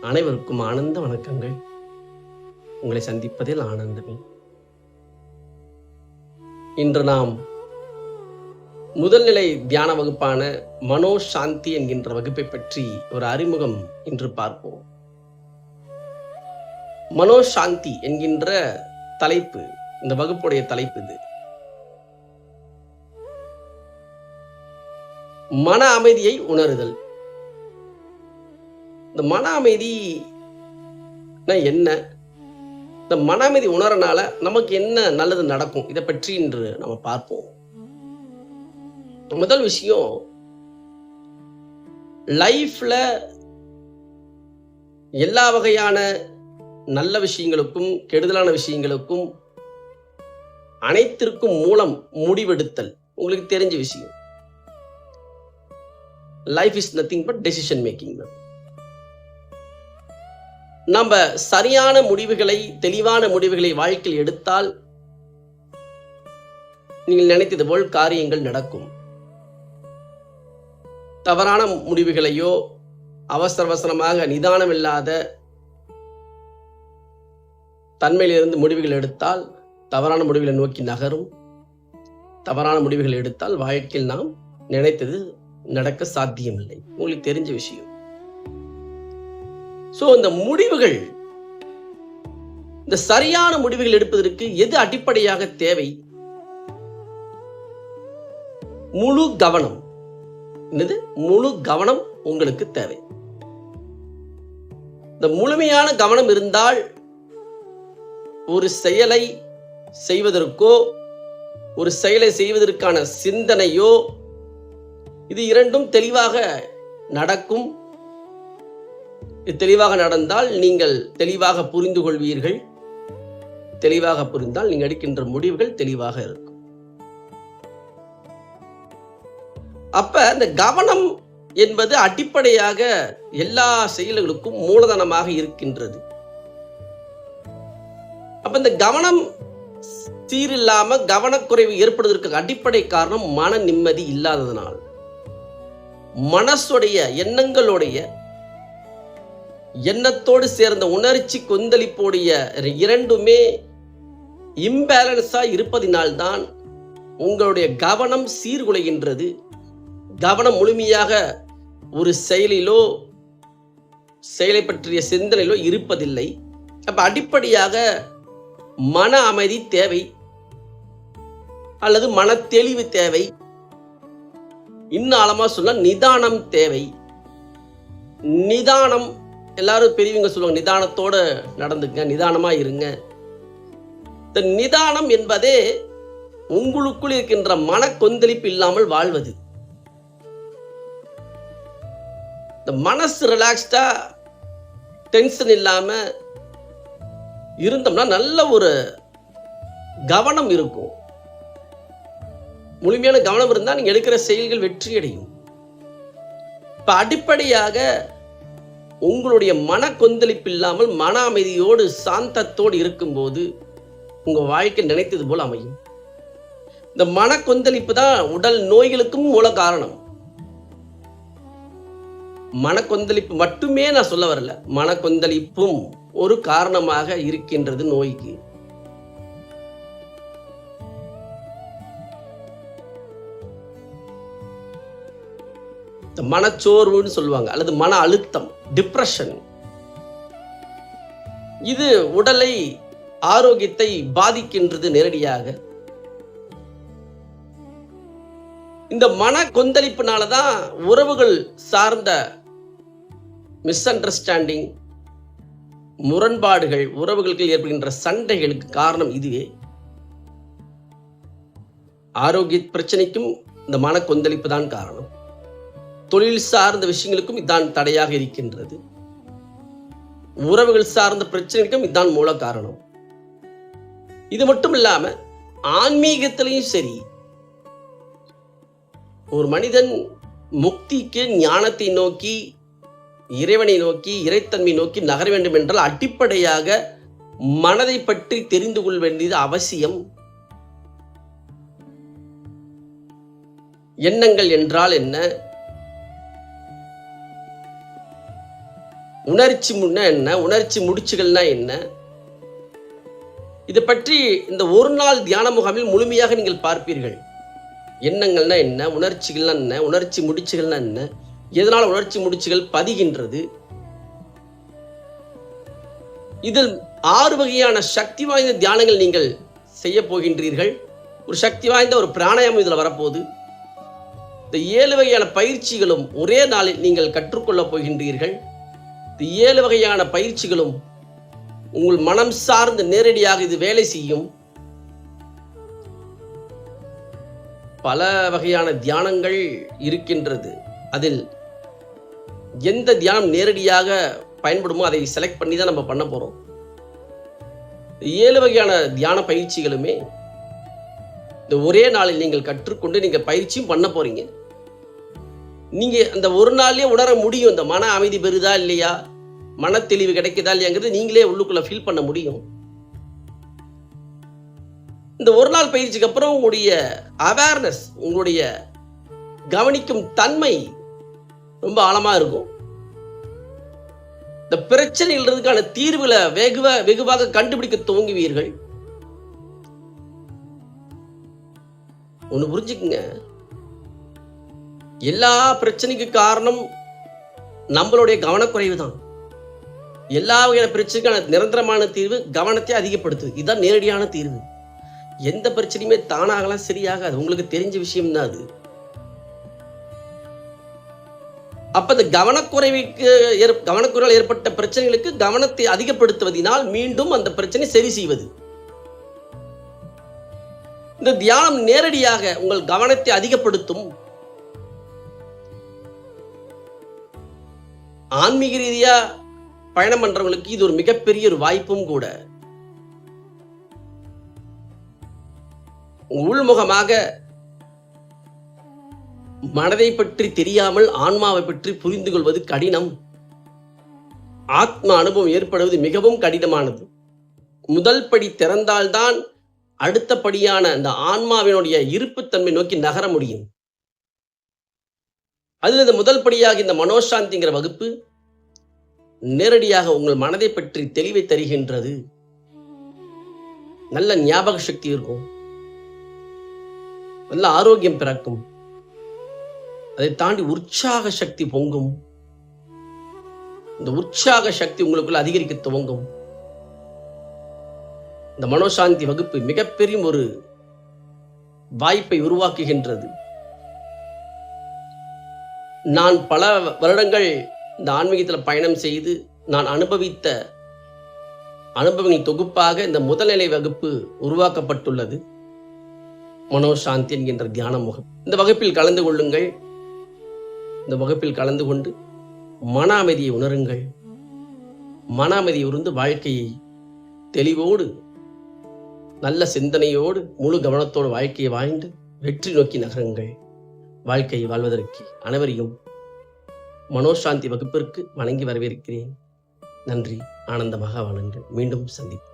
அனைவருக்கும் ஆனந்த வணக்கங்கள். உங்களை சந்திப்பதில் ஆனந்தமே. இன்று நாம் முதல்நிலை தியான வகுப்பான மனோசாந்தி என்கின்ற வகுப்பை பற்றி ஒரு அறிமுகம் இன்று பார்ப்போம். மனோசாந்தி என்கின்ற தலைப்பு, இந்த வகுப்புடைய தலைப்பு இது. மன அமைதியை உணருதல். இந்த மன அமைதி என்ன, இந்த மன அமைதி உணரனால நமக்கு என்ன நல்லது நடக்கும், இதை பற்றி இன்று நம்ம பார்ப்போம். முதல் விஷயம், லைஃப்ல எல்லா வகையான நல்ல விஷயங்களுக்கும் கெடுதலான விஷயங்களுக்கும் அனைத்திற்கும் மூலம் முடிவெடுத்தல். உங்களுக்கு தெரிஞ்ச விஷயம், life is nothing but decision making தான். நம்ம சரியான முடிவுகளை, தெளிவான முடிவுகளை வாழ்க்கையில் எடுத்தால் நீங்கள் நினைத்தது போல் காரியங்கள் நடக்கும். தவறான முடிவுகளையோ, அவசரமாக நிதானம் இல்லாத தன்மையிலிருந்து முடிவுகள் எடுத்தால் தவறான முடிவுகளை நோக்கி நகரும். தவறான முடிவுகள் எடுத்தால் வாழ்க்கையில் நாம் நினைத்தது நடக்க சாத்தியமில்லை. உங்களுக்கு தெரிஞ்ச விஷயம். இந்த முடிவுகள், இந்த சரியான முடிவுகள் எடுப்பதற்கு எது அடிப்படையாக தேவை? முழு கவனம். என்னது? முழு கவனம் உங்களுக்கு தேவை. இந்த முழுமையான கவனம் இருந்தால் ஒரு செயலை செய்வதற்கோ, ஒரு செயலை செய்வதற்கான சிந்தனையோ, இது இரண்டும் தெளிவாக நடக்கும். இது தெளிவாக நடந்தால் நீங்கள் தெளிவாக புரிந்து கொள்வீர்கள். தெளிவாக புரிந்தால் நீங்கள் எடுக்கின்ற முடிவுகள் தெளிவாக இருக்கும். அப்ப இந்த கவனம் என்பது அடிப்படையாக எல்லா செயல்களுக்கும் மூலதனமாக இருக்கின்றது. அப்ப இந்த கவனம் சீரில்லாம கவனக்குறைவு ஏற்படுவதற்கு அடிப்படை காரணம் மன நிம்மதி இல்லாததனால். மனசுடைய எண்ணத்தோடு சேர்ந்த உணர்ச்சி கொந்தளிப்போடைய இரண்டுமே இம்பேலன்ஸா இருப்பதினால்தான் உங்களுடைய கவனம் சீர்குலைகின்றது. கவனம் முழுமையாக ஒரு செயலிலோ, செயலை பற்றிய சிந்தனையிலோ இருப்பதில்லை. அப்ப அடிப்படையாக மன அமைதி தேவை, அல்லது மன தெளிவு தேவை. இன்னும் ஆழமா சொன்னா நிதானம் தேவை. நிதானம், எல்லாரும் பெரியவங்க சொல்லுவாங்க, நிதானத்தோட நடந்துங்க, நிதானமா இருங்க. இந்த நிதானம் என்பதே உங்களுக்குள் இருக்கின்ற மன கொந்தளிப்பு இல்லாமல் வாழ்வது. இந்த மனசு ரிலாக்ஸ்டா, டென்ஷன் இல்லாம இருந்தோம்னா நல்ல ஒரு கவனம் இருக்கும். முழுமையான கவனம் இருந்தால் நீங்க எடுக்கிற செயல்கள் வெற்றி அடையும். இப்ப அடிப்படையாக உங்களுடைய மன கொந்தளிப்பு இல்லாமல் மன அமைதியோடு சாந்தத்தோடு இருக்கும்போது உங்க வாழ்க்கை நினைத்தது போல் அமையும். இந்த மன கொந்தளிப்பு தான் உடல் நோய்களுக்கும் மூல காரணம். மன கொந்தளிப்பு மட்டுமே நான் சொல்ல வரல, மன கொந்தளிப்பும் ஒரு காரணமாக இருக்கின்றது நோய்க்கு. மனச்சோர்வுன்னு சொல்லுவாங்க, அல்லது மன அழுத்தம், டிப்ரெஷன். இது உடலை, ஆரோக்கியத்தை பாதிக்கின்றது நேரடியாக. இந்த மன கொந்தளிப்புனாலதான் உறவுகள் சார்ந்த மிஸ் அண்டர்ஸ்டாண்டிங், முரண்பாடுகள், உறவுகளுக்கு ஏற்படுகின்ற சண்டைகளுக்கு காரணம் இதுவே. ஆரோக்கிய பிரச்சனைக்கும் இந்த மன கொந்தளிப்பு தான் காரணம். தொழில் சார்ந்த விஷயங்களுக்கும் இதான் தடையாக இருக்கின்றது. உறவுகள் சார்ந்த பிரச்சனைக்கும் இதான் மூல காரணம். இது மட்டும் இல்லாம ஆன்மீகத்திலையும் சரி, ஒரு மனிதன் முக்திக்கு, ஞானத்தை நோக்கி, இறைவனை நோக்கி, இறைத்தன்மை நோக்கி நகர வேண்டும் என்றால் அடிப்படையாக மனதை பற்றி தெரிந்து கொள்ள வேண்டியது அவசியம். எண்ணங்கள் என்றால் என்ன? உணர்ச்சி முன்ன என்ன, உணர்ச்சி முடிச்சுகள்னா என்ன, இதை பற்றி இந்த ஒரு நாள் தியான முகாமில் முழுமையாக நீங்கள் பார்ப்பீர்கள். எண்ணங்கள்னா என்ன, உணர்ச்சிகள்னா என்ன, உணர்ச்சி முடிச்சுகள்னா என்ன, எதனால் உணர்ச்சி முடிச்சுகள் பதிகின்றது, இதில் 6 வகையான சக்தி வாய்ந்த தியானங்கள் நீங்கள் செய்ய போகின்றீர்கள். ஒரு சக்தி வாய்ந்த ஒரு பிராணாயாமம் இதில் வரப்போகுது. இந்த 7 வகையான பயிற்சிகளும் ஒரே நாளில் நீங்கள் கற்றுக்கொள்ளப் போகின்றீர்கள். இந்த 7 வகையான பயிற்சிகளும் உங்கள் மனம் சார்ந்து நேரடியாக இது வேலை செய்யும். பல வகையான தியானங்கள் இருக்கின்றது. அதில் எந்த தியானம் நேரடியாக பயன்படுமோ அதை செலக்ட் பண்ணி தான் நம்ம பண்ண போறோம். 7 வகையான தியான பயிற்சிகளுமே இந்த ஒரே நாளில் நீங்கள் கற்றுக்கொண்டு நீங்க பயிற்சியும் பண்ண போறீங்க. நீங்க அந்த ஒரு நாள்லயே உணர முடியும், இந்த மன அமைதி பெறுதா இல்லையா, மன தெளிவு கிடைக்குதா இல்லையாங்கிறது நீங்களே உள்ளுக்குள்ள ஃபீல் பண்ண முடியும். இந்த ஒரு நாள் பயிற்சிக்கு அப்புறம் உங்களுடைய அவேர்னஸ், உங்களுடைய கவனிக்கும் தன்மை ரொம்ப ஆழமா இருக்கும். இந்த பிரச்சனைகளுக்கான தீர்வுகளை வெகுவாக கண்டுபிடிக்க துவங்குவீர்கள். ஒண்ணு புரிஞ்சுக்குங்க, எல்லா பிரச்சனைக்கு காரணம் நம்மளுடைய கவனக்குறைவு தான். எல்லா வகையான பிரச்சனைக்கான நிரந்தரமான தீர்வு கவனத்தை அதிகப்படுத்துது. இதுதான் நேரடியான தீர்வு. எந்த பிரச்சனையுமே தானாகலாம் சரியாகாது, உங்களுக்கு தெரிஞ்ச விஷயம் தான் அது. அப்ப இந்த கவனக்குறைவால் ஏற்பட்ட பிரச்சனைகளுக்கு கவனத்தை அதிகப்படுத்துவதனால் மீண்டும் அந்த பிரச்சனை சரி செய்வது. இந்த தியானம் நேரடியாக உங்கள் கவனத்தை அதிகப்படுத்தும். ஆன்மீக ரீதியா பயணம் பண்றவங்களுக்கு இது ஒரு மிகப்பெரிய ஒரு வாய்ப்பும் கூட. உள்முகமாக மனதை பற்றி தெரியாமல் ஆன்மாவை பற்றி புரிந்து கொள்வது கடினம். ஆத்ம அனுபவம் ஏற்படுவது மிகவும் கடினமானது. முதல் படி திறந்தால்தான் அடுத்த படியான அந்த ஆன்மாவினுடைய இருப்புத்தன்மை நோக்கி நகர முடியும். அதில் இந்த முதல் படியாக இந்த மனோசாந்திங்கிற வகுப்பு நேரடியாக உங்கள் மனதை பற்றி தெளிவை தருகின்றது. நல்ல ஞாபக சக்தி இருக்கும், நல்ல ஆரோக்கியம் பிறக்கும், அதை தாண்டி உற்சாக சக்தி பொங்கும். இந்த உற்சாக சக்தி உங்களுக்குள்ள அதிகரிக்க துவங்கும். இந்த மனோசாந்தி வகுப்பு மிகப்பெரிய ஒரு வாய்ப்பை உருவாக்குகின்றது. நான் பல வருடங்கள் இந்த ஆன்மீகத்தில் பயணம் செய்து நான் அனுபவித்த அனுபவங்களின் தொகுப்பாக இந்த முதல்நிலை வகுப்பு உருவாக்கப்பட்டுள்ளது. மனோசாந்தி என்கின்ற தியான முகம். இந்த வகுப்பில் கலந்து கொள்ளுங்கள். இந்த வகுப்பில் கலந்து கொண்டு மன அமைதியை உணருங்கள். மன அமைதியை உணர்ந்து வாழ்க்கையை தெளிவோடு, நல்ல சிந்தனையோடு, முழு கவனத்தோடு வாழ்க்கையை வாழ்ந்து வெற்றி நோக்கி நகருங்கள். வாழ்க்கையை வாழ்வதற்கு அனைவரையும் மனோசாந்தி வகுப்பிற்கு வணங்கி வரவேற்கிறேன். நன்றி. ஆனந்தமாக வாழுங்கள். மீண்டும் சந்திப்போம்.